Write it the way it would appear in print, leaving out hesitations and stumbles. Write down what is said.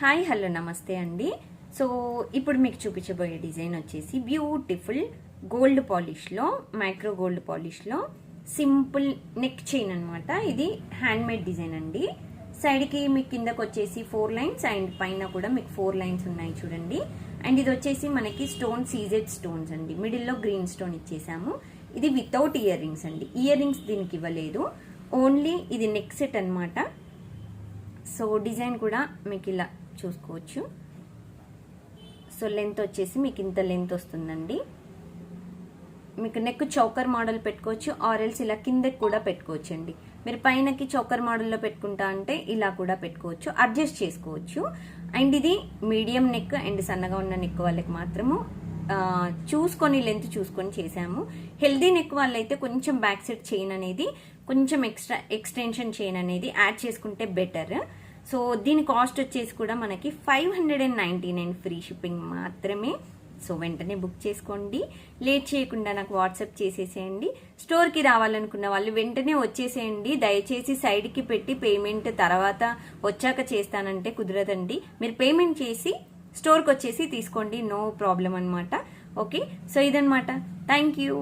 Hi hello నమస్తే అండి. So ఇప్పుడు మీకు చూపించబోయే డిజైన్ వచ్చేసి బ్యూటిఫుల్ గోల్డ్ పాలిష్లో, మైక్రో గోల్డ్ పాలిష్లో సింపుల్ నెక్ చైన్ అనమాట. ఇది హ్యాండ్ మేడ్ డిజైన్ అండి. సైడ్కి మీకు కిందకు వచ్చేసి 4 లైన్స్ అండ్ పైన కూడా మీకు 4 లైన్స్ ఉన్నాయి చూడండి. అండ్ ఇది వచ్చేసి మనకి స్టోన్ సీజెడ్ స్టోన్స్ అండి. మిడిల్లో గ్రీన్ స్టోన్ ఇచ్చేసాము. ఇది వితౌట్ ఇయర్ రింగ్స్ అండి. ఇయర్ రింగ్స్ దీనికి ఇవ్వలేదు, ఓన్లీ ఇది నెక్ సెట్ అనమాట. సో డిజైన్ కూడా మీకు ఇలా చూసుకోవచ్చు. సో లెంత్ వచ్చేసి మీకు ఇంత లెంత్ వస్తుందండి. మీకు నెక్ చౌకర్ మోడల్ పెట్టుకోవచ్చు, ఆరెల్స్ ఇలా కిందకి కూడా పెట్టుకోవచ్చు అండి. మీరు పైనకి చౌకర్ మోడల్లో పెట్టుకుంటా అంటే ఇలా కూడా పెట్టుకోవచ్చు, అడ్జస్ట్ చేసుకోవచ్చు. అండ్ ఇది మీడియం నెక్ అండ్ సన్నగా ఉన్న నెక్ వాళ్ళకి మాత్రము చూసుకొని లెంత్ చూసుకొని చేసాము. హెల్దీ నెక్ వాళ్ళైతే కొంచెం బ్యాక్ సైడ్ చైన్ అనేది కొంచెం ఎక్స్టెన్షన్ చైన్ అనేది యాడ్ చేసుకుంటే బెటర్. సో దీని కాస్ట్ వచ్చేసి కూడా మనకి 599 ఫ్రీ షిప్పింగ్ మాత్రమే. సో వెంటనే బుక్ చేసుకోండి, లేట్ చేయకుండా నాకు వాట్సాప్ చేసేసేయండి. స్టోర్కి రావాలనుకున్న వాళ్ళు వెంటనే వచ్చేసేయండి. దయచేసి సైడ్కి పెట్టి పేమెంట్ తర్వాత వచ్చాక చేస్తానంటే కుదరదండి. మీరు పేమెంట్ చేసి స్టోర్కి వచ్చేసి తీసుకోండి, నో ప్రాబ్లం అనమాట. ఓకే, సో ఇదనమాట. Thank you.